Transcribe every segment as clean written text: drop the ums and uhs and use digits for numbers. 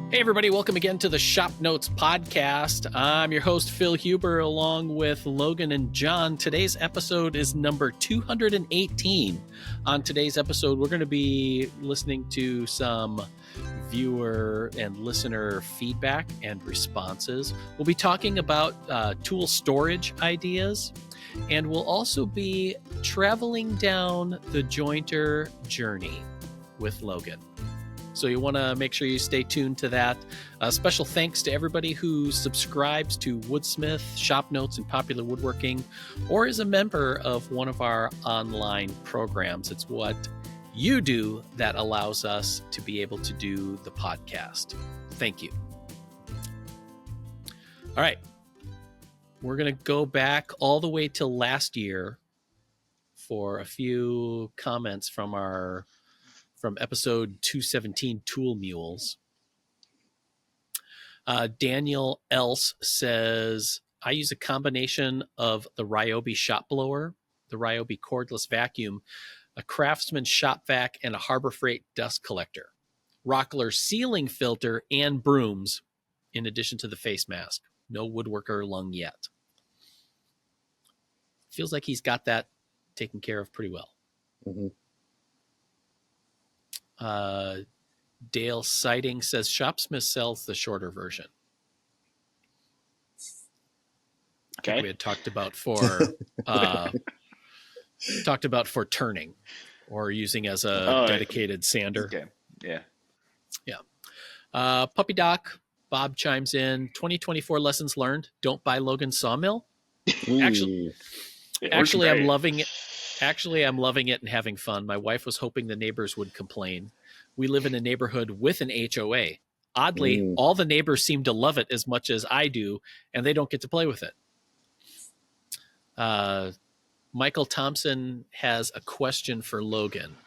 Hey everybody, welcome again to the ShopNotes podcast. I'm your host, Phil Huber, along with Logan and John. Today's episode is number 218. On today's episode, we're going to be listening to some viewer and listener feedback and responses. We'll be talking about tool storage ideas, and we'll also be traveling down the jointer journey with Logan. So you want to make sure you stay tuned to that. Special thanks to everybody who subscribes to Woodsmith, ShopNotes, and Popular Woodworking, or is a member of one of our online programs. It's what you do that allows us to be able to do the podcast. Thank you. All right. We're going to go back all the way till last year for a few comments from episode 217, Tool Mules. Daniel Else says, I use a combination of the Ryobi shop blower, the Ryobi cordless vacuum, a Craftsman shop vac, and a Harbor Freight dust collector. Rockler ceiling filter and brooms, in addition to the face mask. No woodworker lung yet. Feels like he's got that taken care of pretty well. Mm-hmm. Dale Sighting says ShopSmith sells the shorter version. Okay. We had talked about for turning or using as a dedicated sander. Okay. Yeah. Yeah. Puppy Doc, Bob chimes in. 2024 lessons learned. Don't buy Logan's sawmill. Actually, I'm loving it. Actually, I'm loving it and having fun. My wife was hoping the neighbors would complain. We live in a neighborhood with an HOA. Oddly, all the neighbors seem to love it as much as I do, and they don't get to play with it. Michael Thompson has a question for Logan.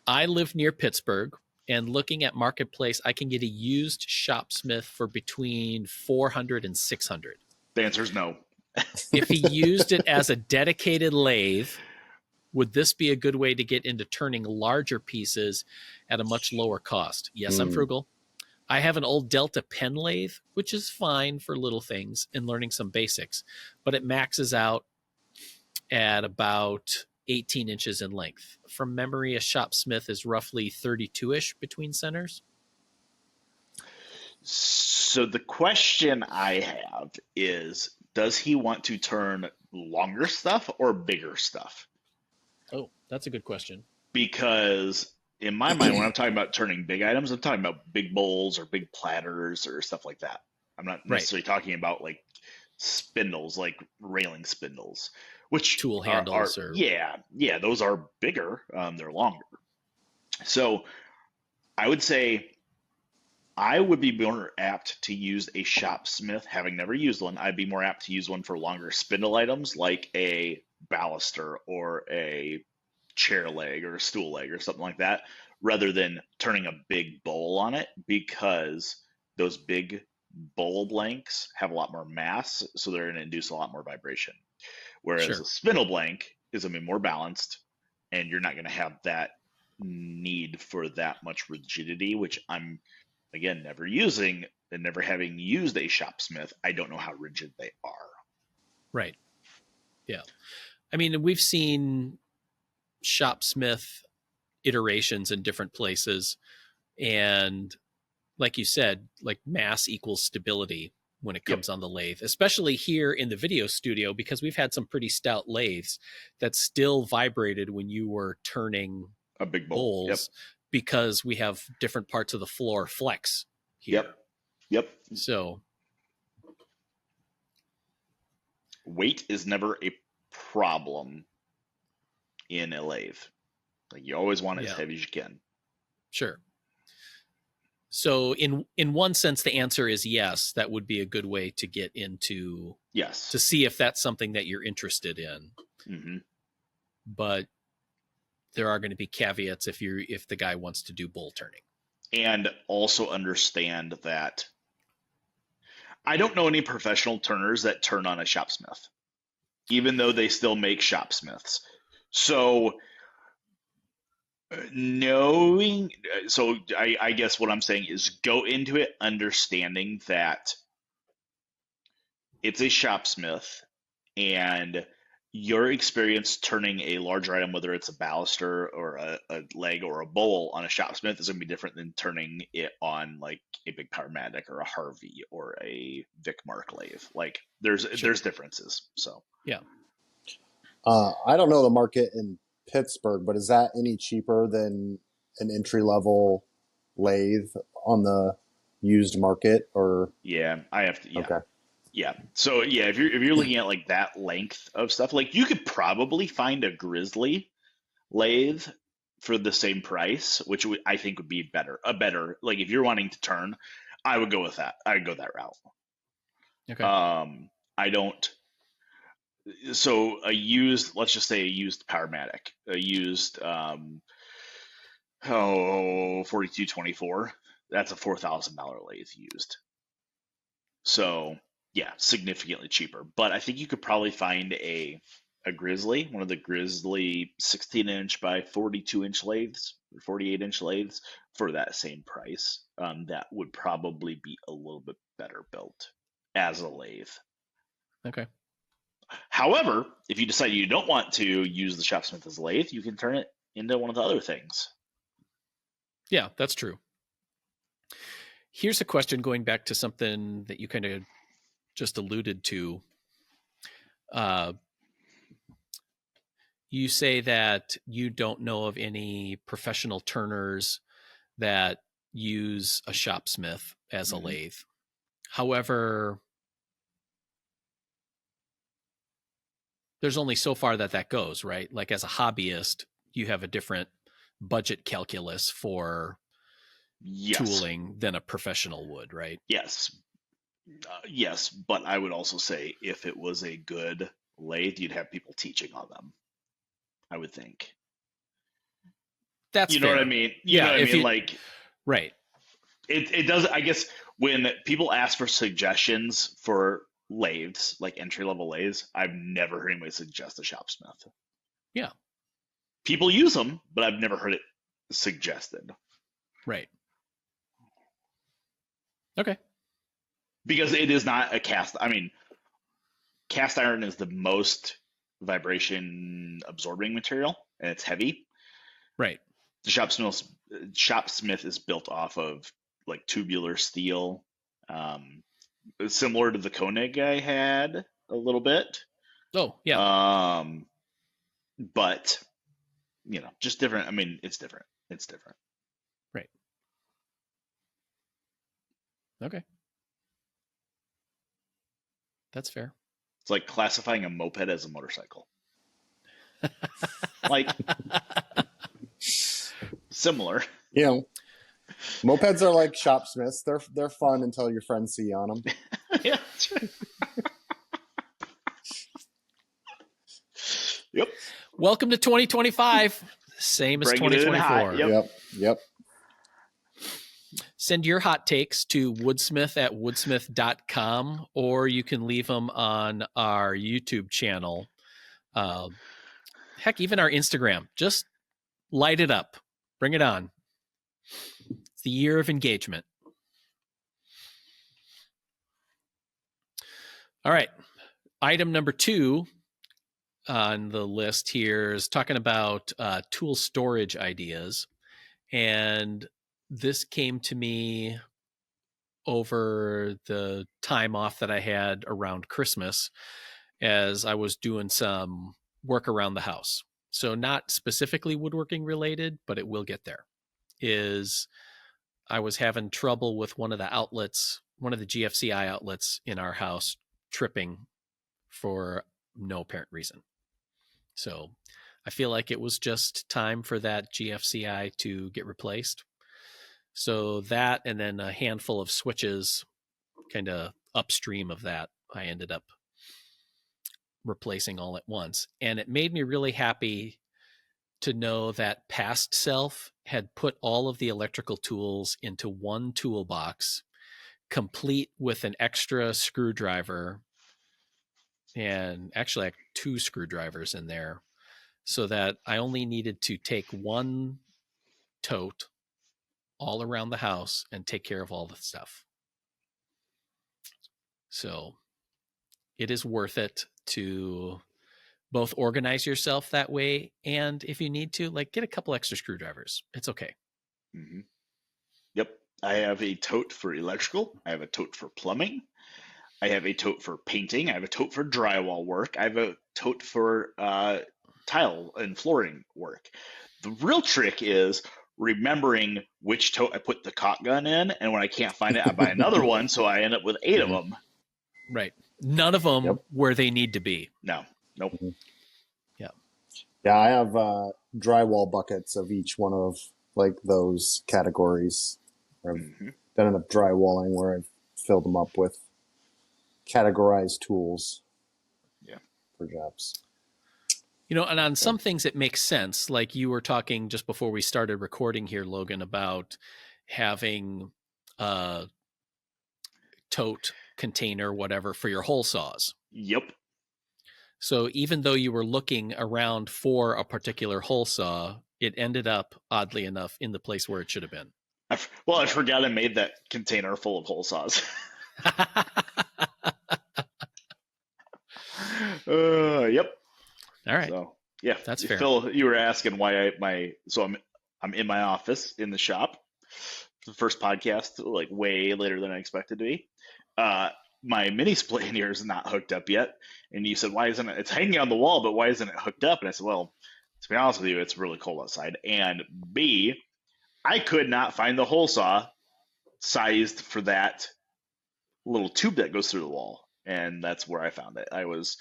I live near Pittsburgh, and looking at Marketplace, I can get a used ShopSmith for between $400 and $600. The answer is no. If he used it as a dedicated lathe, would this be a good way to get into turning larger pieces at a much lower cost? Yes, I'm frugal. I have an old Delta pen lathe, which is fine for little things and learning some basics, but it maxes out at about 18 inches in length. From memory, a ShopSmith is roughly 32-ish between centers. So the question I have is, does he want to turn longer stuff or bigger stuff? Oh, that's a good question. Because in my mind, when I'm talking about turning big items, I'm talking about big bowls or big platters or stuff like that. I'm not necessarily talking about like spindles, like railing spindles, which tool handles yeah, those are bigger. They're longer. So I would say I would be more apt to use a ShopSmith. Having never used one, I'd be more apt to use one for longer spindle items like a baluster or a chair leg or a stool leg or something like that, rather than turning a big bowl on it, because those big bowl blanks have a lot more mass, so they're going to induce a lot more vibration. Whereas a spindle blank is going to be more balanced, and you're not going to have that need for that much rigidity, which I'm, again, never using and never having used a ShopSmith. I don't know how rigid they are. Right. Yeah. I mean, we've seen ShopSmith iterations in different places. And like you said, like mass equals stability when it comes on the lathe, especially here in the video studio, because we've had some pretty stout lathes that still vibrated when you were turning a big bowl. bowls. Because we have different parts of the floor flex here. Yep. So weight is never a problem in a lathe. Like, you always want it as heavy as you can. Sure. So in one sense, the answer is yes. That would be a good way to get into, to see if that's something that you're interested in. Mm-hmm. But there are going to be caveats if the guy wants to do bowl turning. And also understand that I don't know any professional turners that turn on a ShopSmith, even though they still make ShopSmiths. So Knowing, so I guess what I'm saying is go into it understanding that it's a shopsmith and your experience turning a larger item, whether it's a baluster or a leg or a bowl on a shopsmith, is going to be different than turning it on like a big Powermatic or a Harvey or a Vic Mark lathe. Like Sure. there's differences. So Yeah. I don't know the market in Pittsburgh, but is that any cheaper than an entry level lathe on the used market? Or yeah, I have to. Yeah, okay, yeah. So yeah, if you're looking at like that length of stuff, like you could probably find a Grizzly lathe for the same price, which I think would be better. Like if you're wanting to turn, I would go with that. I would go that route. Okay. I don't. So a used, let's just say a used Powermatic, a used 4224. That's a $4,000 lathe used. So yeah, significantly cheaper. But I think you could probably find a Grizzly, one of the Grizzly 16-inch by 42-inch lathes or 48-inch lathes for that same price. That would probably be a little bit better built as a lathe. Okay. However, if you decide you don't want to use the shopsmith as a lathe, you can turn it into one of the other things. Yeah, that's true. Here's a question going back to something that you kind of just alluded to. You say that you don't know of any professional turners that use a shopsmith as a Mhm. lathe. However, there's only so far that goes, right? Like as a hobbyist, you have a different budget calculus for Yes, tooling than a professional would, right? yes, yes. But I would also say if it was a good lathe, you'd have people teaching on them. I would think. That's You know what I fair. mean? You know Yeah, what I if mean? you Like right. it does. I guess when people ask for suggestions for lathes, like entry level lathes, I've never heard anybody suggest a shopsmith. Yeah, People use them, but I've never heard it suggested right. Okay. because it is not a cast. I mean, cast iron is the most vibration absorbing material, and it's heavy. Right. The shopsmith is built off of like tubular steel, um, similar to the Koenig I had a little bit. Oh, yeah. Um, but just different. I mean, it's different. It's different. Right. Okay. That's fair. It's like classifying a moped as a motorcycle. Like similar. you know, mopeds are like shopsmiths. They're fun until your friends see you on them. Yeah, that's right. Yep. Welcome to 2025. Same as Bringing it in hot. 2024. Yep. Yep. Send your hot takes to woodsmith@woodsmith.com, or you can leave them on our YouTube channel. Heck, even our Instagram. Just light it up. Bring it on. It's the year of engagement. All right. Item number 2 on the list here is talking about tool storage ideas. And this came to me over the time off that I had around Christmas as I was doing some work around the house. So not specifically woodworking related, but it will get there. Is I was having trouble with one of the outlets, one of the GFCI outlets in our house tripping for no apparent reason. So I feel like it was just time for that GFCI to get replaced. So that, and then a handful of switches kind of upstream of that, I ended up replacing all at once. And it made me really happy to know that past self had put all of the electrical tools into one toolbox, complete with an extra screwdriver, and actually like 2 screwdrivers in there, so that I only needed to take one tote all around the house and take care of all the stuff. So it is worth it to both organize yourself that way, and if you need to, like, get a couple extra screwdrivers. It's okay. Mm-hmm. Yep. I have a tote for electrical. I have a tote for plumbing. I have a tote for painting. I have a tote for drywall work. I have a tote for tile and flooring work. The real trick is remembering which tote I put the caulk gun in, and when I can't find it, I buy another one, so I end up with 8 of them. Right. None of them where they need to be. No. Nope. Mm-hmm. Yeah. Yeah, I have drywall buckets of each one of like those categories. I've done enough drywalling where I've filled them up with categorized tools. Yeah. For jobs. You know, and on some things it makes sense. Like you were talking just before we started recording here, Logan, about having a tote, container, whatever, for your hole saws. Yep. So even though you were looking around for a particular hole saw, it ended up, oddly enough, in the place where it should have been. I forgot I made that container full of hole saws. Yep. All right. So yeah, that's fair. Phil, you were asking why I'm in my office in the shop. The first podcast, like way later than I expected to be. My mini split in here is not hooked up yet, and you said, "Why isn't it? It's hanging on the wall, but why isn't it hooked up?" And I said, "Well, to be honest with you, it's really cold outside, and B, I could not find the hole saw sized for that little tube that goes through the wall, and that's where I found it. I was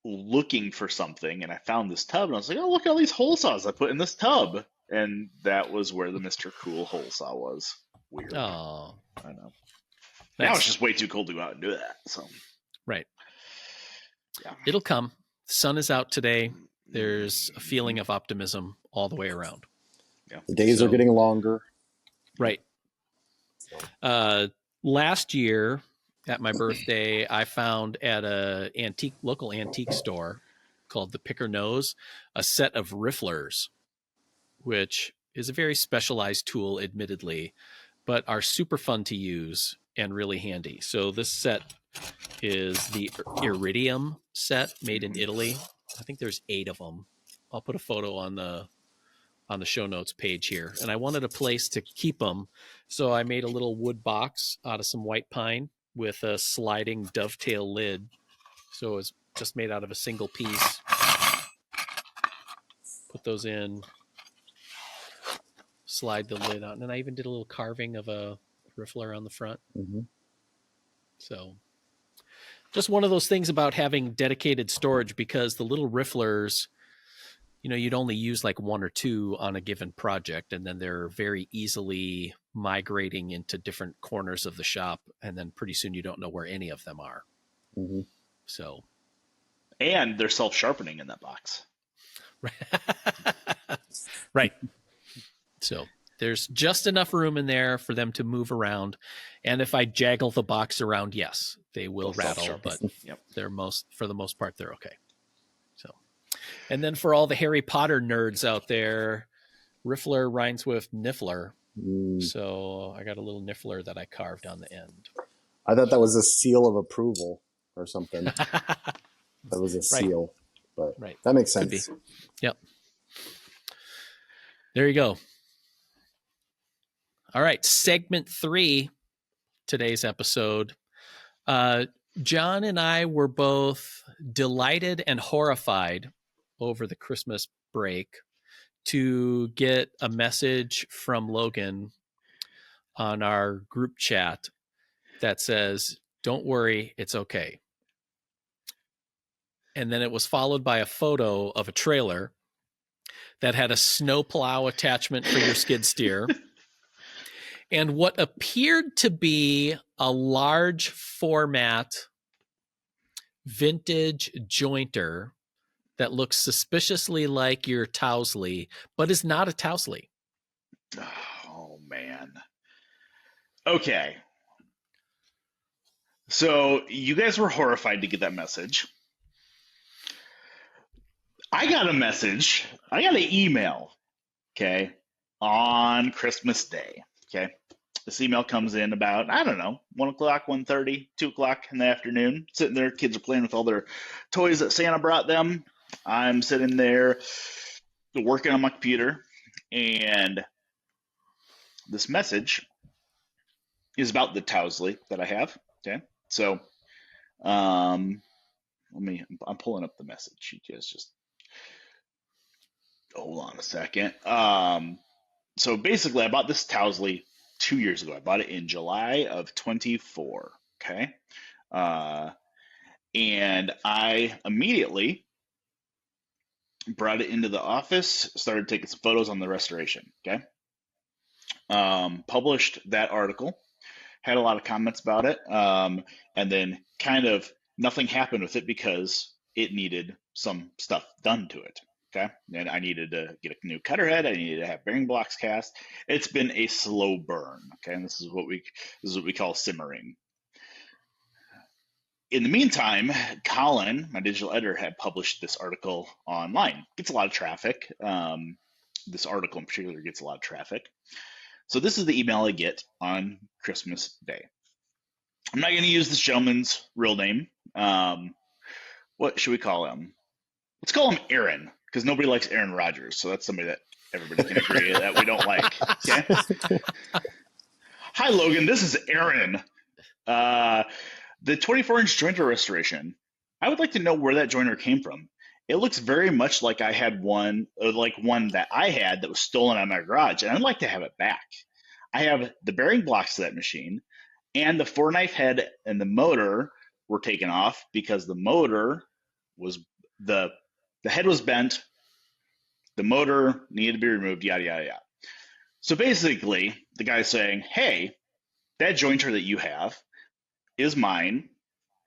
looking for something, and I found this tub, and I was like, oh, look at all these hole saws I put in this tub, and that was where the Mr. Cool hole saw was. Weird. Oh, I know. Now it's just way too cold to go out and do that. So, right. Yeah. It'll come. The sun is out today. There's a feeling of optimism all the way around. Yeah. The days are getting longer. Right. Last year at my birthday, I found at a local antique store called the Picker Nose a set of rifflers, which is a very specialized tool, admittedly, but are super fun to use and really handy. So this set is the Iridium set made in Italy. I think there's 8 of them. I'll put a photo on the show notes page here. And I wanted a place to keep them. So I made a little wood box out of some white pine with a sliding dovetail lid. So it's just made out of a single piece. Put those in, slide the lid on. And I even did a little carving of a riffler on the front. Mm-hmm. So just one of those things about having dedicated storage, because the little rifflers, you know, you'd only use like 1 or 2 on a given project, and then they're very easily migrating into different corners of the shop, and then pretty soon you don't know where any of them are. Mm-hmm. So, and they're self-sharpening in that box. Right. So there's just enough room in there for them to move around, and if I jaggle the box around, yes, they will rattle, but for the most part, they're okay. And then for all the Harry Potter nerds out there, riffler rhymes with niffler. So I got a little niffler that I carved on the end. I thought that was a seal of approval or something. That was a seal. But that makes sense. Yep. There you go. All right. Segment 3, today's episode. John and I were both delighted and horrified over the Christmas break to get a message from Logan on our group chat that says, "Don't worry, it's okay." And then it was followed by a photo of a trailer that had a snowplow attachment for your skid steer and what appeared to be a large format vintage jointer that looks suspiciously like your Towsley, but is not a Towsley. Oh, man. Okay. So you guys were horrified to get that message. I got a message. I got an email okay, on Christmas Day. Okay. This email comes in about, I don't know, 1 o'clock, 1:30, 2 o'clock in the afternoon. Sitting there, kids are playing with all their toys that Santa brought them. I'm sitting there working on my computer, and this message is about the Towsley that I have. Okay. So I'm pulling up the message. You guys just hold on a second. So basically, I bought this Towsley 2 years ago. I bought it in July of 24. Okay. Uh, and I immediately brought it into the office, started taking some photos on the restoration. Okay. Published that article, had a lot of comments about it. And then kind of nothing happened with it because it needed some stuff done to it. Okay. And I needed to get a new cutter head. I needed to have bearing blocks cast. It's been a slow burn. Okay. And this is what we call simmering. In the meantime, Colin, my digital editor, had published this article online. Gets a lot of traffic. This article in particular gets a lot of traffic. So this is the email I get on Christmas Day. I'm not going to use this gentleman's real name. What should we call him? Let's call him Aaron, because nobody likes Aaron Rodgers. So that's somebody that everybody can agree that we don't like. Okay. Hi, Logan. This is Aaron. The 24-inch jointer restoration. I would like to know where that jointer came from. It looks very much like I had one that I had that was stolen out of my garage, and I'd like to have it back. I have the bearing blocks to that machine, and the 4-knife head and the motor were taken off because the motor was the head was bent, the motor needed to be removed, yada yada yada. So basically, the guy's saying, "Hey, that jointer that you have is mine.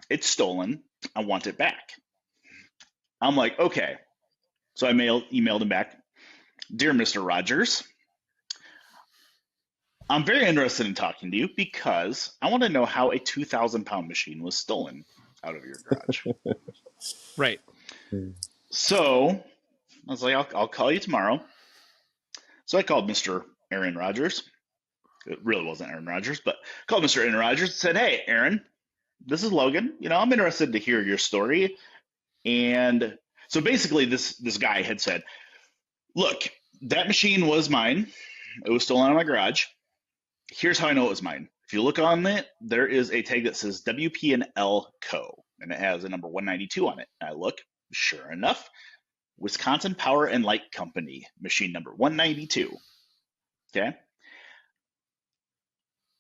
It's stolen. I want it back." I'm like, okay. So I emailed him back. "Dear Mr. Rogers, I'm very interested in talking to you because I want to know how a 2,000-pound machine was stolen out of your garage." Right. So I was like, I'll call you tomorrow. So I called Mr. Aaron Rodgers. It really wasn't Aaron Rodgers, but called Mr. Aaron Rodgers and said, "Hey, Aaron, this is Logan. I'm interested to hear your story." And so basically this guy had said, "Look, that machine was mine. It was stolen out of my garage. Here's how I know it was mine. If you look on it, there is a tag that says WP&L Co. and it has a number 192 on it." And I look, sure enough, Wisconsin Power and Light Company, machine number 192. Okay.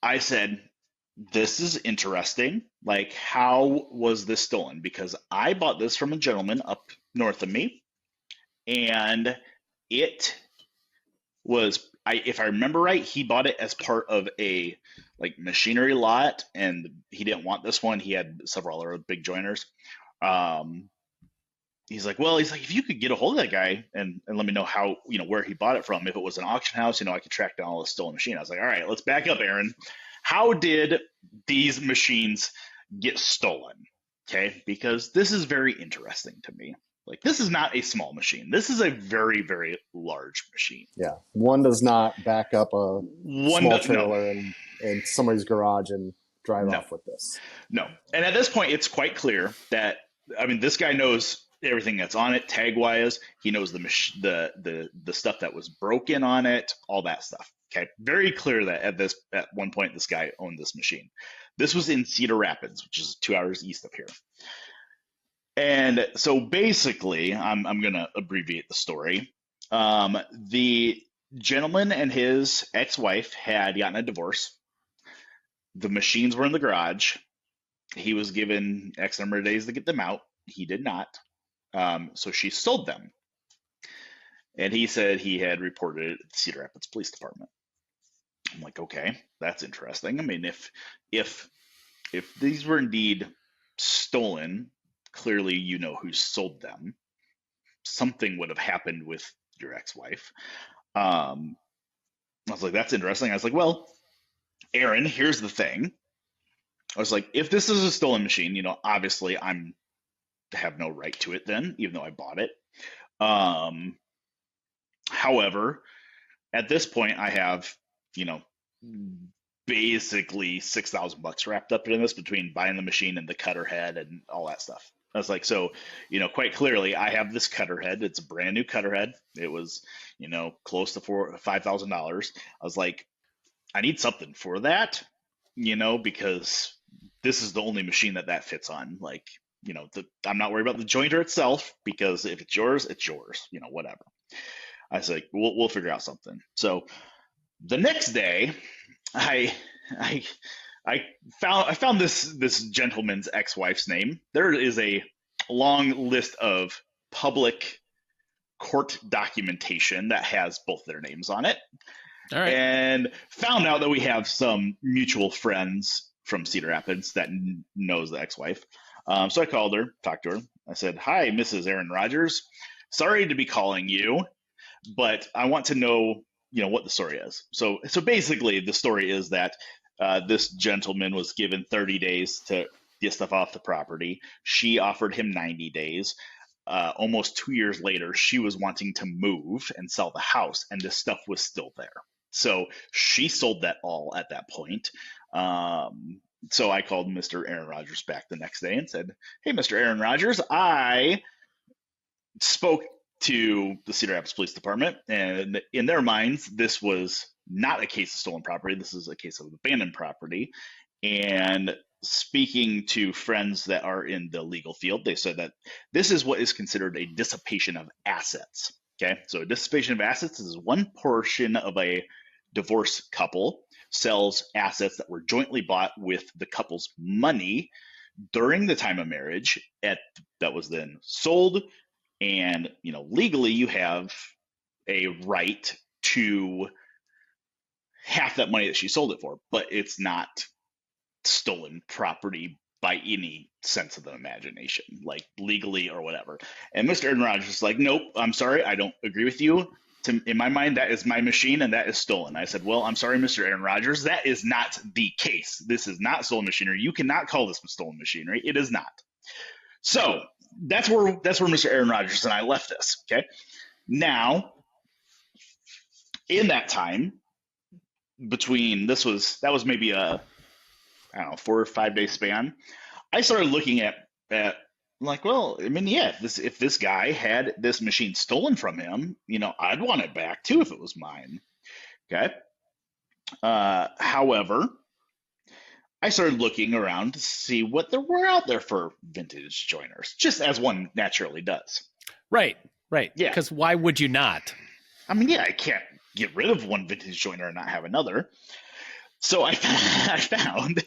I said, "This is interesting. Like, how was this stolen?" Because I bought this from a gentleman up north of me, and it was, if I remember right, he bought it as part of a machinery lot, and he didn't want this one. He had several other big joiners. He's like, if you could get a hold of that guy and let me know how, where he bought it from. If it was an auction house, I could track down all the stolen machine. I was like, all right, let's back up, Aaron. How did these machines get stolen? Okay, because this is very interesting to me. This is not a small machine. This is a very, very large machine. Yeah. One does not back up a small trailer in somebody's garage and drive off with this. No. And at this point, it's quite clear that, this guy knows everything that's on it, tag wise. He knows the stuff that was broken on it, all that stuff. Okay. Very clear that at one point, this guy owned this machine. This was in Cedar Rapids, which is 2 hours east of here. And so basically, I'm going to abbreviate the story. The gentleman and his ex-wife had gotten a divorce. The machines were in the garage. He was given X number of days to get them out. He did not. So she sold them. And he said he had reported it at the Cedar Rapids Police Department. I'm like, okay, that's interesting. If these were indeed stolen, clearly you know who sold them. Something would have happened with your ex-wife. I was like, that's interesting. I was like, well, Aaron, here's the thing. I was like, if this is a stolen machine, obviously I have no right to it then, even though I bought it. However, at this point, I have, you know, basically $6,000 wrapped up in this between buying the machine and the cutter head and all that stuff. I was like, so, quite clearly, I have this cutter head. It's a brand new cutter head. It was, close to $5,000. I was like, I need something for that, because this is the only machine that fits on. Like, I'm not worried about the jointer itself, because if it's yours, whatever. I was like, we'll figure out something. So the next day, I I I found this gentleman's ex-wife's name. There is a long list of public court documentation that has both their names on it. All right. And found out that we have some mutual friends from Cedar Rapids that knows the ex-wife. So I called her, talked to her. I said, "Hi, Mrs. Aaron Rodgers. Sorry to be calling you, but I want to know, what the story is." So basically, the story is that this gentleman was given 30 days to get stuff off the property. She offered him 90 days. Almost 2 years later, she was wanting to move and sell the house, and this stuff was still there. So she sold that all at that point. So I called Mr. Aaron Rodgers back the next day and said, "Hey, Mr. Aaron Rodgers, I spoke to the Cedar Rapids Police Department, and in their minds, this was not a case of stolen property. This is a case of abandoned property. And speaking to friends that are in the legal field, they said that this is what is considered a dissipation of assets." Okay, so a dissipation of assets is one portion of a divorced couple sells assets that were jointly bought with the couple's money during the time of marriage that was then sold. And legally you have a right to half that money that she sold it for, but it's not stolen property by any sense of the imagination, like legally or whatever. And Mr. Aaron Rodgers is like, "Nope, I'm sorry, I don't agree with you. In my mind, that is my machine and that is stolen." I said, "Well, I'm sorry, Mr. Aaron Rodgers, that is not the case. This is not stolen machinery. You cannot call this stolen machinery. It is not." So that's where Mr. Aaron Rodgers and I left this. Okay. Now, in that time, that was maybe a 4 or 5 day span, I started looking at like, well, I mean, yeah, if this guy had this machine stolen from him, I'd want it back too if it was mine. Okay. However, I started looking around to see what there were out there for vintage joiners, just as one naturally does. Right. Yeah. Because why would you not? I mean, yeah, I can't get rid of one vintage joiner and not have another. So I found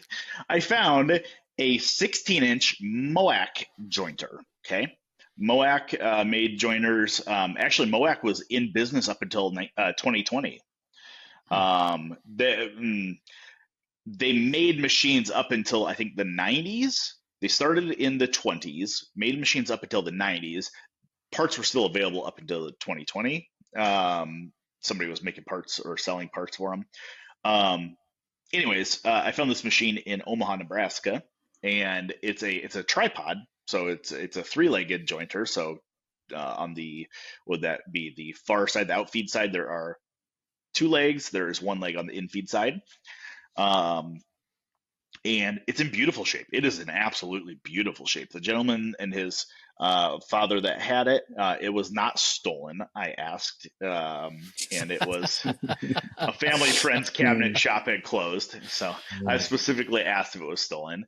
a 16-inch Moac jointer. Okay, Moac made joiners. Actually, Moac was in business up until 2020. They made machines up until I think the 90s. They started in the 20s, made machines up until the 90s. Parts were still available up until 2020. Somebody was making parts or selling parts for them. Anyways, I found this machine in Omaha, Nebraska, and it's a tripod. So it's a 3-legged jointer. So would that be the far side, the outfeed side, there are 2 legs. There is 1 leg on the infeed side. And it's in beautiful shape. It is in absolutely beautiful shape. The gentleman and his father that had it, it was not stolen, I asked. And it was a family friend's cabinet shop had closed. So I specifically asked if it was stolen.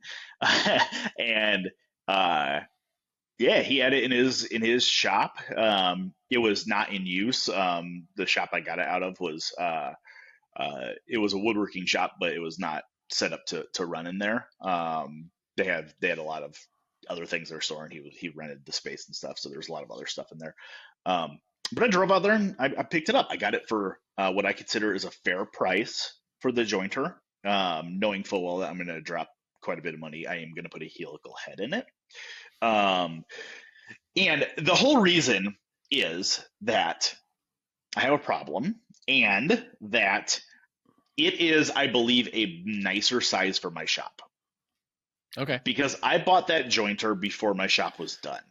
And yeah, he had it in his shop. It was not in use. The shop I got it out of was it was a woodworking shop, but it was not set up to run in there. They had a lot of other things they're storing. He rented the space and stuff, so there's a lot of other stuff in there. But I drove out there and I picked it up. I got it for what I consider is a fair price for the jointer, knowing full well that I'm going to drop quite a bit of money. I am going to put a helical head in it. And the whole reason is that I have a problem, and that it is, I believe, a nicer size for my shop. Okay. Because I bought that jointer before my shop was done.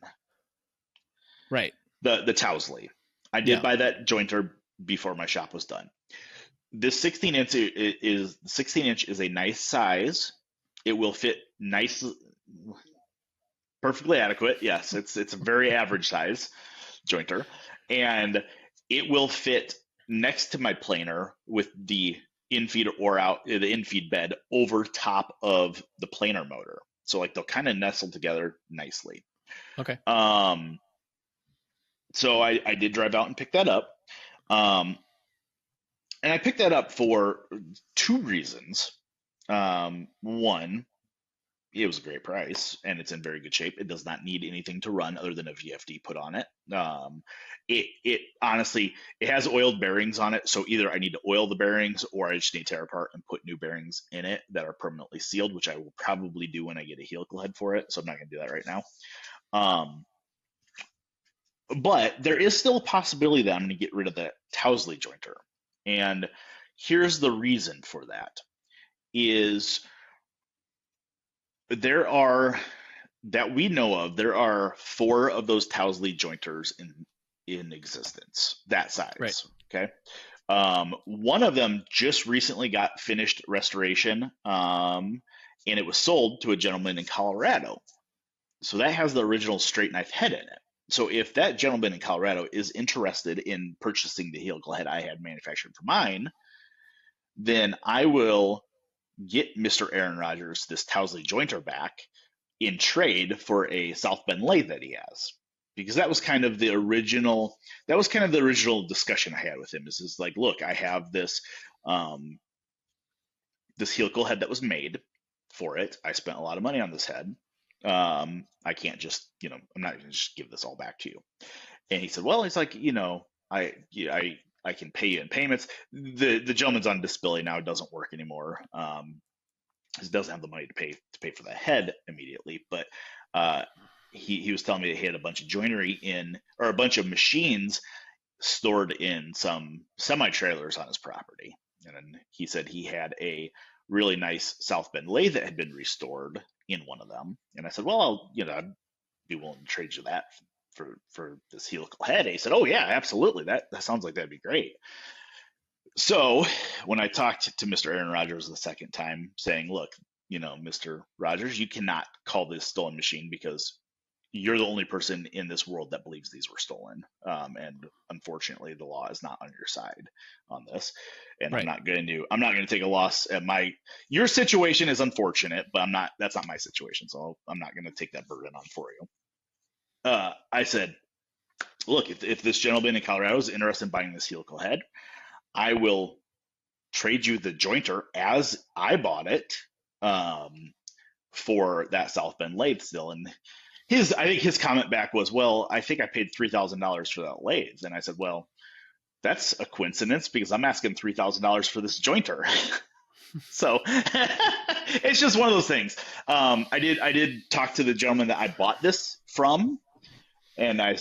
Right. The Towsley. I did buy that jointer before my shop was done. This 16 inch is a nice size. It will fit nice, perfectly adequate. Yes, it's a very average size jointer, and it will fit next to my planer with the infeed or out the infeed bed over top of the planer motor. So like they'll kind of nestle together nicely. Okay. So I did drive out and pick that up. And I picked that up for two reasons. One, it was a great price and it's in very good shape. It does not need anything to run other than a VFD put on it. It honestly, it has oiled bearings on it. So either I need to oil the bearings or I just need to tear apart and put new bearings in it that are permanently sealed, which I will probably do when I get a helical head for it. So I'm not going to do that right now. But there is still a possibility that I'm going to get rid of the Towsley jointer. And here's the reason for that is there are, that we know of, there are 4 of those Towsley jointers in existence, that size. Right. Okay. One of them just recently got finished restoration, and it was sold to a gentleman in Colorado. So that has the original straight knife head in it. So if that gentleman in Colorado is interested in purchasing the helical head I had manufactured for mine, then I will get Mr. Aaron Rodgers this Towsley jointer back in trade for a South Bend lathe that he has. Because that was kind of the original discussion I had with him. Is like, look, I have this this helical head that was made for it. I spent a lot of money on this head. I can't just, I'm not going to just give this all back to you. And he said, well, it's like, I can pay you in payments. The gentleman's on disability now. It doesn't work anymore. He doesn't have the money to pay for the head immediately. But he was telling me that he had a bunch of joinery or a bunch of machines stored in some semi-trailers on his property. And then he said he had a really nice South Bend lathe that had been restored in one of them. And I said, well, I'd be willing to trade you that for this helical head. And he said, oh yeah, absolutely. That sounds like that'd be great. So when I talked to Mr. Aaron Rodgers the second time saying, look, Mr. Rodgers, you cannot call this stolen machine because you're the only person in this world that believes these were stolen. And unfortunately the law is not on your side on this. And Right. I'm not going to take a loss at your situation is unfortunate, but that's not my situation. So I'm not going to take that burden on for you. I said, look, if this gentleman in Colorado is interested in buying this helical head, I will trade you the jointer as I bought it, for that South Bend lathe still. And I think his comment back was, well, I think I paid $3,000 for that lathe. And I said, well, that's a coincidence because I'm asking $3,000 for this jointer. So it's just one of those things. I did talk to the gentleman that I bought this from, and I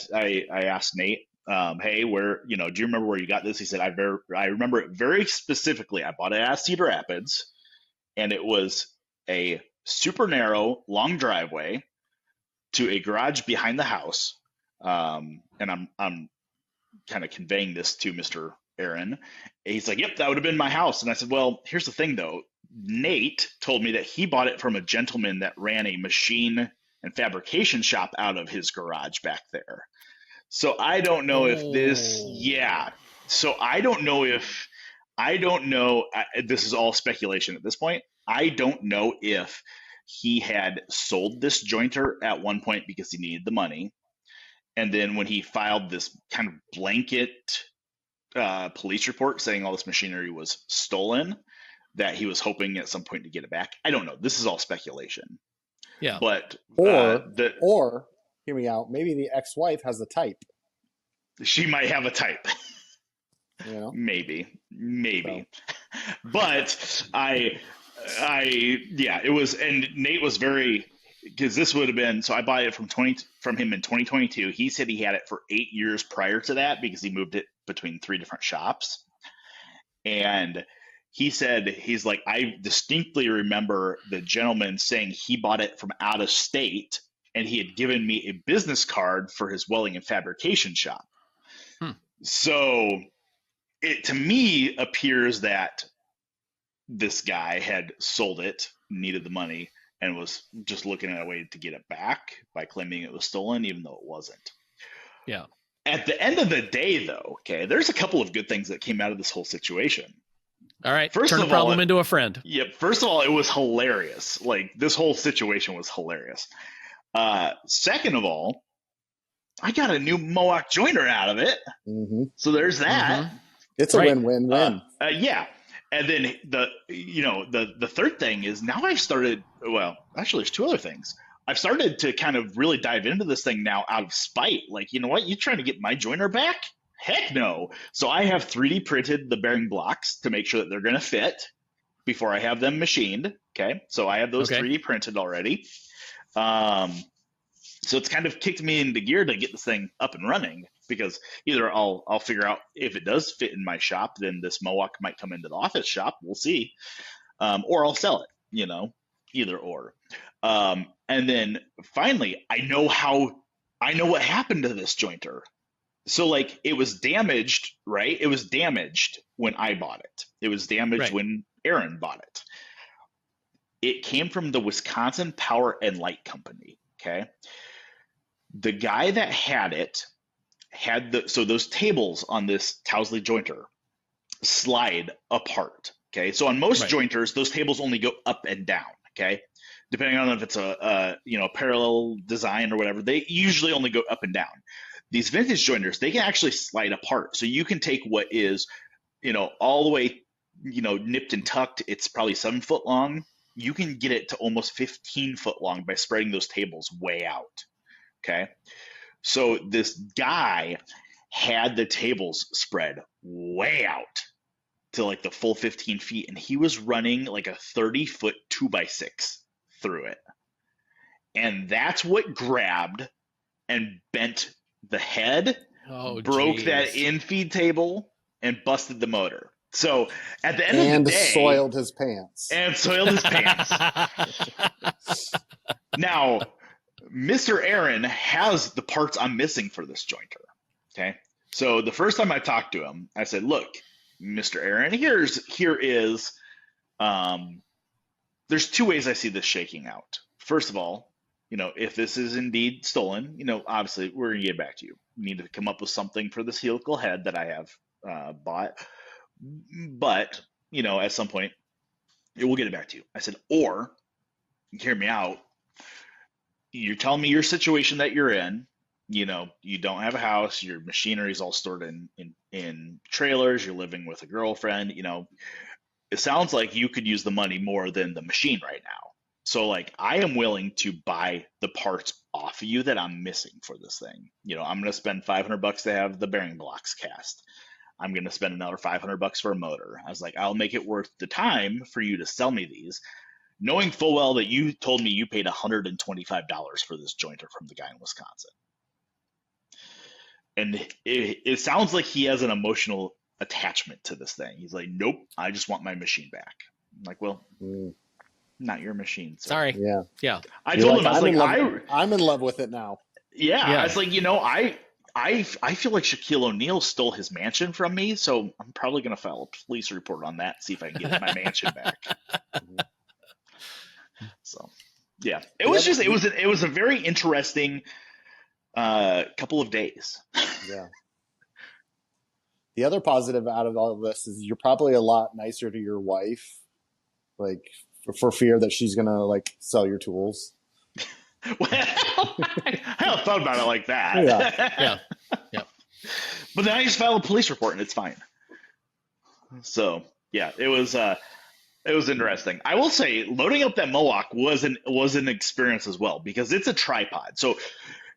asked Nate, hey, where, do you remember where you got this? He said, I remember it very specifically. I bought it at Cedar Rapids, and it was a super narrow, long driveway to a garage behind the house. And I'm kind of conveying this to Mr. Aaron. And he's like, yep, that would have been my house. And I said, well, here's the thing though. Nate told me that he bought it from a gentleman that ran a machine and fabrication shop out of his garage back there. So I don't know if this, So I don't know this is all speculation at this point. I don't know if he had sold this jointer at one point because he needed the money. And then when he filed this kind of blanket police report saying all this machinery was stolen, that he was hoping at some point to get it back. I don't know. This is all speculation. Yeah. But or hear me out. Maybe the ex-wife has the type. She might have a type. Maybe. So. But it was, and Nate was very, because this would have been, so I bought it from him in 2022. He said he had it for 8 years prior to that because he moved it between 3 different shops. And he said, he's like, I distinctly remember the gentleman saying he bought it from out of state and he had given me a business card for his welding and fabrication shop. So it to me appears that this guy had sold it, needed the money, and was just looking at a way to get it back by claiming it was stolen, even though it wasn't. Yeah. At the end of the day, though, okay, there's a couple of good things that came out of this whole situation. All right. First Turn a of all, problem into a friend. Yep. First of all, it was hilarious. Like this whole situation was hilarious. Second of all, I got a new Mohawk joiner out of it. Mm-hmm. So there's that. Mhm. It's a Right. win-win-win. Yeah. And then the third thing is now I've started, well, actually there's two other things. I've started to kind of really dive into this thing now out of spite. Like, you know what? You trying to get my joiner back? Heck no. So I have 3D printed the bearing blocks to make sure that they're going to fit before I have them machined. Okay. So I have those Okay. 3D printed already. So it's kind of kicked me into gear to get this thing up and running, because either I'll figure out if it does fit in my shop, then this Mohawk might come into the office shop. We'll see. Or I'll sell it, either or. And then finally, I know what happened to this jointer. So like it was damaged, right? It was damaged when I bought it. It was damaged Right. when Aaron bought it. It came from the Wisconsin Power and Light Company. Okay. The guy that had it had so those tables on this Towsley jointer slide apart. Okay. So on most Right. jointers, those tables only go up and down. Okay. Depending on if it's a parallel design or whatever, they usually only go up and down. These vintage jointers, they can actually slide apart. So you can take what is, all the way, nipped and tucked. It's probably 7 foot long. You can get it to almost 15 foot long by spreading those tables way out. Okay. So this guy had the tables spread way out to like the full 15 feet, and he was running like a 30-foot 2x6 through it. And that's what grabbed and bent the head, Oh, broke geez. that in-feed table, and busted the motor. So at the end of the day, soiled his pants. Now, Mr. Aaron has the parts I'm missing for this jointer. Okay. So the first time I talked to him, I said, look, Mr. Aaron, here is, there's 2 ways I see this shaking out. First of all, if this is indeed stolen, obviously we're going to get back to you. You need to come up with something for this helical head that I have bought. But, at some point, we'll get it back to you. I said, or, hear me out, you're telling me your situation that you're in, you don't have a house, your machinery is all stored in trailers, you're living with a girlfriend, it sounds like you could use the money more than the machine right now. So like, I am willing to buy the parts off of you that I'm missing for this thing. I'm going to spend $500 to have the bearing blocks cast. I'm going to spend another $500 for a motor. I was like, I'll make it worth the time for you to sell me these, knowing full well that you told me you paid $125 for this jointer from the guy in Wisconsin. And it sounds like he has an emotional attachment to this thing. He's like, nope, I just want my machine back. I'm like, well, not your machine. Sir. Sorry. Yeah. I told him, I was like, I'm in love with it now. Yeah. I was like, I feel like Shaquille O'Neal stole his mansion from me, so I'm probably going to file a police report on that, see if I can get my mansion back. So, yeah, it was a very interesting couple of days. Yeah. The other positive out of all of this is you're probably a lot nicer to your wife, like for fear that she's gonna like sell your tools. Well, I haven't thought about it like that. Yeah. But then I just filed a police report and it's fine. So yeah, it was interesting. I will say loading up that Mohawk was an experience as well, because it's a tripod. So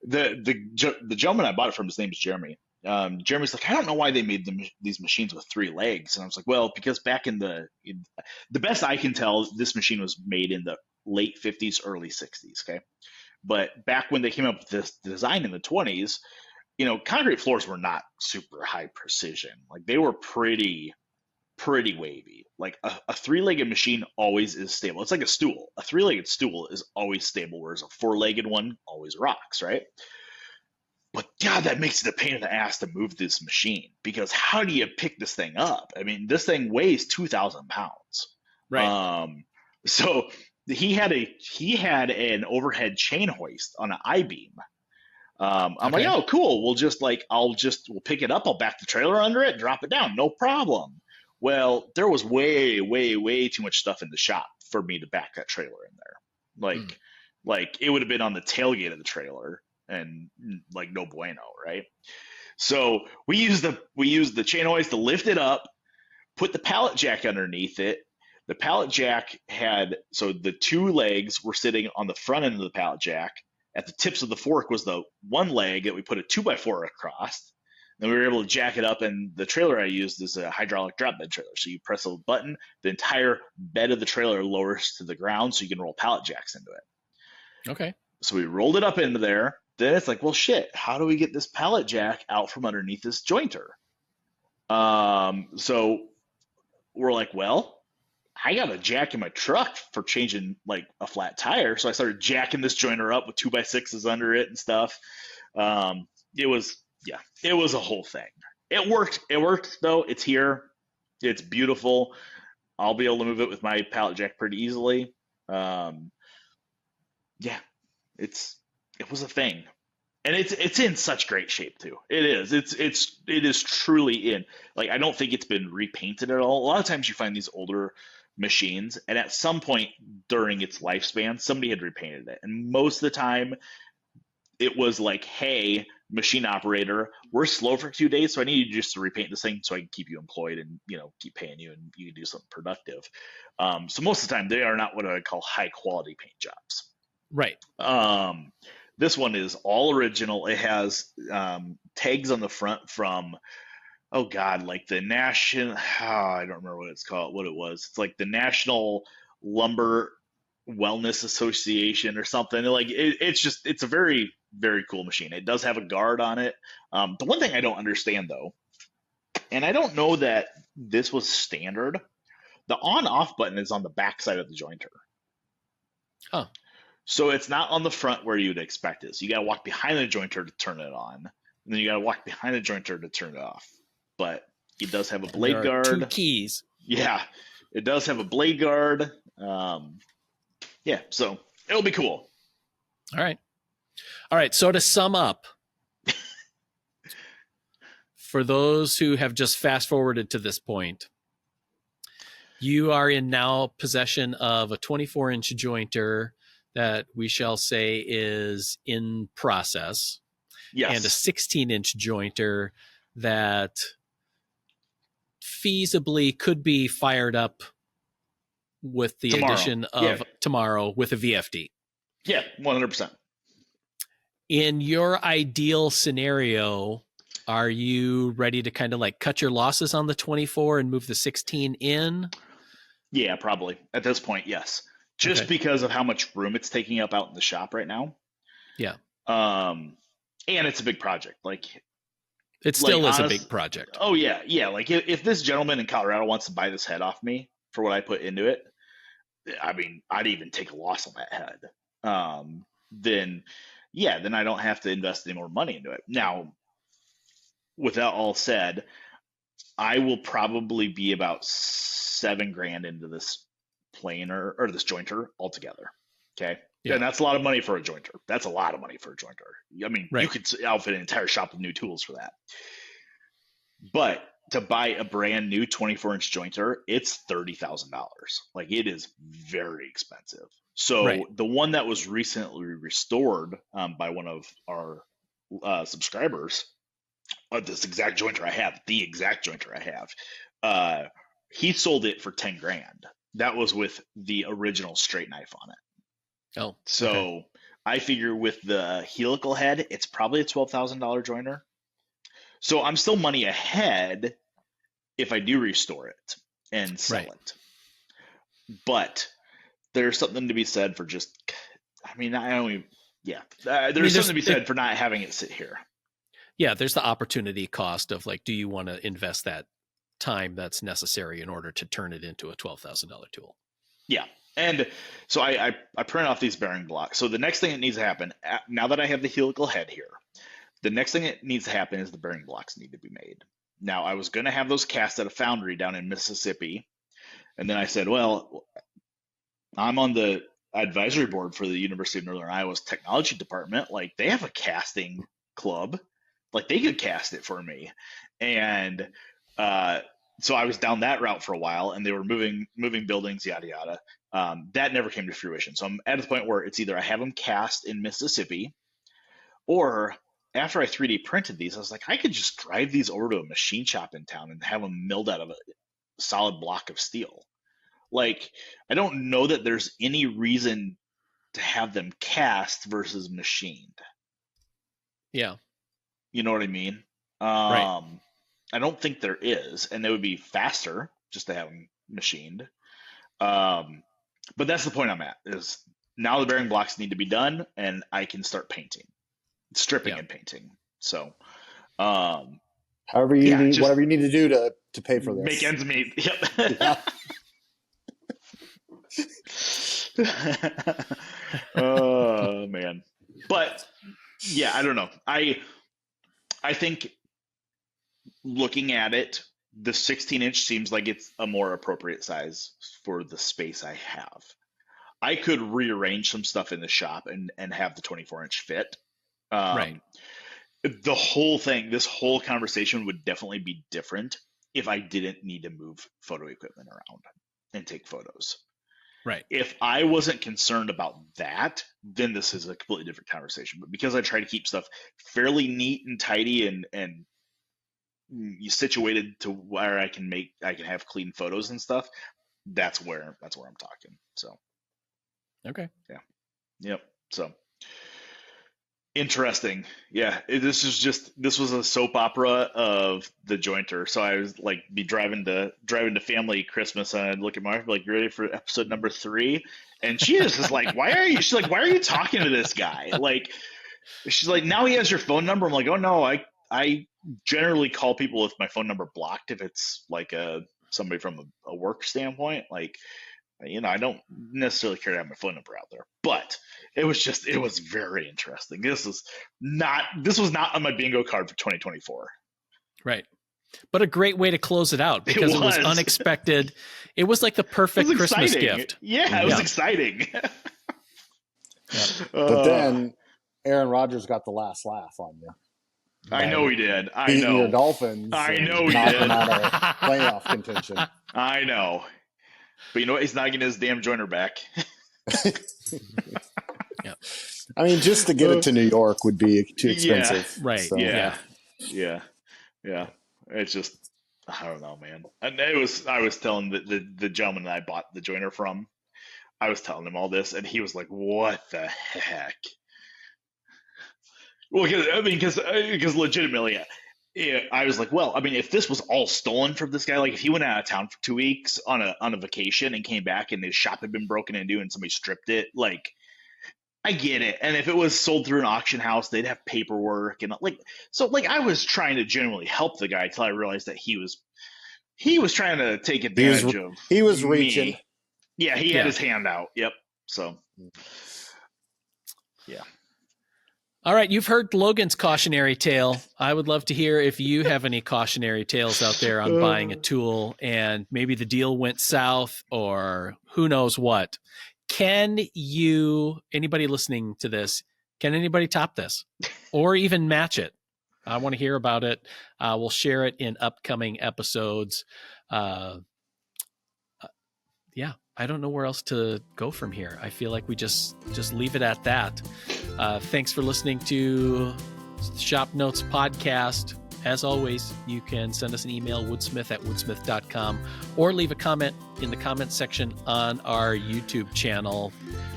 the gentleman I bought it from, his name is Jeremy. Jeremy's like, I don't know why they made these machines with 3 legs. And I was like, well, because back in the best I can tell, this machine was made in the late 50s, early 60s. Okay. But back when they came up with this design in the 20s, concrete floors were not super high precision. Like they were pretty wavy. Like a 3-legged machine always is stable. It's like a stool. A 3-legged stool is always stable, whereas a 4-legged one always rocks, right? But God, that makes it a pain in the ass to move this machine, because how do you pick this thing up? I mean, this thing weighs 2,000 pounds. Right. So he had an overhead chain hoist on an I-beam. I'm like, Okay. oh, cool. We'll pick it up. I'll back the trailer under it, drop it down. No problem. Well, there was way, way, way too much stuff in the shop for me to back that trailer in there. Mm. Like it would have been on the tailgate of the trailer, and like no bueno, right? So we used the chain hoist to lift it up, put the pallet jack underneath it. The pallet jack so the two legs were sitting on the front end of the pallet jack. At the tips of the fork was the one leg that we put a 2x4 across. Then we were able to jack it up, and the trailer I used is a hydraulic drop bed trailer. So you press a button, the entire bed of the trailer lowers to the ground so you can roll pallet jacks into it. Okay. So we rolled it up into there. Then it's like, well, shit, how do we get this pallet jack out from underneath this jointer? So we're like, well, I got a jack in my truck for changing like a flat tire. So I started jacking this jointer up with 2x6s under it and stuff. It was a whole thing. It worked though. It's here. It's beautiful. I'll be able to move it with my pallet jack pretty easily. It was a thing. And it's in such great shape too. It is. It is truly in. Like, I don't think it's been repainted at all. A lot of times you find these older machines, and at some point during its lifespan, somebody had repainted it. And most of the time it was like, hey, machine operator, we're slow for 2 days, so I need you just to repaint this thing so I can keep you employed and, keep paying you and you can do something productive. So most of the time they are not what I would call high quality paint jobs. Right. This one is all original. It has tags on the front from, oh God, like the national, I don't remember what it was. It's like the National Lumber Wellness Association or something. Like it's a very, very cool machine. It does have a guard on it. The one thing I don't understand though, and I don't know that this was standard, the on-off button is on the back side of the jointer. Huh. So it's not on the front where you'd expect it. So you got to walk behind the jointer to turn it on, and then you got to walk behind the jointer to turn it off. But it does have a blade guard. 2 keys. Yeah, it does have a blade guard. So it'll be cool. All right. So to sum up, for those who have just fast forwarded to this point, you are in now possession of a 24-inch jointer that we shall say is in process. Yes. And a 16-inch jointer that feasibly could be fired up with the addition of tomorrow with a VFD. Yeah, 100%. In your ideal scenario, are you ready to kind of like cut your losses on the 24 and move the 16 in? Yeah, probably. At this point, yes. Just because of how much room it's taking up out in the shop right now. Yeah. And it's a big project. Like, it still is a big project. Oh yeah. Yeah. Like if this gentleman in Colorado wants to buy this head off me for what I put into it, I mean, I'd even take a loss on that head. Then I don't have to invest any more money into it. Now, with that all said, I will probably be about $7,000 into this planer or this jointer altogether. Okay. Yeah. And that's a lot of money for a jointer. That's a lot of money for a jointer. I mean, you could outfit an entire shop with new tools for that. But to buy a brand new 24-inch jointer, it's $30,000. Like, it is very expensive. So the one that was recently restored by one of our subscribers, this exact jointer I have, he sold it for $10,000. That was with the original straight knife on it. Oh, so I figure with the helical head, it's probably a $12,000 jointer. So I'm still money ahead if I do restore it and sell it. But there's something to be said for just, I mean, there's something to be said for not having it sit here. Yeah, there's the opportunity cost of like, do you want to invest that time that's necessary in order to turn it into a $12,000 tool? Yeah. And so I print off these bearing blocks. So the next thing that needs to happen, now that I have the helical head here, The next thing that needs to happen is the bearing blocks need to be made. Now, I was going to have those cast at a foundry down in Mississippi. And then I said, well, I'm on the advisory board for the University of Northern Iowa's technology department. Like, they have a casting club. Like, they could cast it for me. And so I was down that route for a while, and they were moving buildings, yada, yada. That never came to fruition. So I'm at the point where it's either I have them cast in Mississippi, or after I 3D printed these, I was like, I could just drive these over to a machine shop in town and have them milled out of a solid block of steel. Like, I don't know that there's any reason to have them cast versus machined. Yeah. You know what I mean? Right. I don't think there is, and it would be faster just to have them machined. But that's the point I'm at, is now the bearing blocks need to be done, and I can start painting, stripping and painting. So, however you need, whatever you need to do to pay for this. Make ends meet. Yep. Oh man. But yeah, I don't know. I think looking at it, the 16-inch seems like it's a more appropriate size for the space I have. I could rearrange some stuff in the shop and have the 24-inch fit. Right. The whole thing, this whole conversation would definitely be different if I didn't need to move photo equipment around and take photos. Right. If I wasn't concerned about that, then this is a completely different conversation. But because I try to keep stuff fairly neat and tidy and situated to where I can have clean photos and stuff, that's where I'm talking. So. Okay. Yeah. Yep. So. Interesting. Yeah. This was a soap opera of the jointer. So I was like, be driving to family Christmas, and I'd look at my wife, like, you ready for episode number 3? And she is just like, why are you talking to this guy? Like, she's like, now he has your phone number. I'm like, oh no, I generally call people with my phone number blocked if it's like somebody from a work standpoint. Like, I don't necessarily care to have my phone number out there, but it was very interesting. This was not on my bingo card for 2024. Right. But a great way to close it out, because it was unexpected. It was like the perfect Christmas gift. Yeah, it was exciting. But then Aaron Rodgers got the last laugh on you. I know he did. I beating know. your Dolphins. I know he knocking did. out of playoff contention. I know. But you know what? He's not getting his damn joiner back. Yeah. I mean, just to get it to New York would be too expensive. Yeah, right. So. Yeah. It's just, I don't know, man. And I was telling the gentleman that I bought the joiner from, I was telling him all this, and he was like, "What the heck?" Well, because legitimately, I was like, well, I mean, if this was all stolen from this guy, like if he went out of town for 2 weeks on a vacation and came back and his shop had been broken into and somebody stripped it, like, I get it. And if it was sold through an auction house, they'd have paperwork and I was trying to genuinely help the guy until I realized that he was trying to take advantage of. He was reaching. Yeah, he had his hand out. Yep. So, yeah. All right, you've heard Logan's cautionary tale. I would love to hear if you have any cautionary tales out there on buying a tool and maybe the deal went south or who knows what. Anybody listening to this, can anybody top this or even match it? I want to hear about it. We'll share it in upcoming episodes. Yeah, I don't know where else to go from here. I feel like we just leave it at that. Thanks for listening to ShopNotes podcast. As always, you can send us an email, woodsmith@woodsmith.com, or leave a comment in the comment section on our YouTube channel.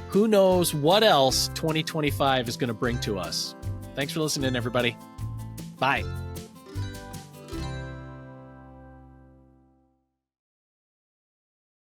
Who knows what else 2025 is going to bring to us? Thanks for listening, everybody. Bye.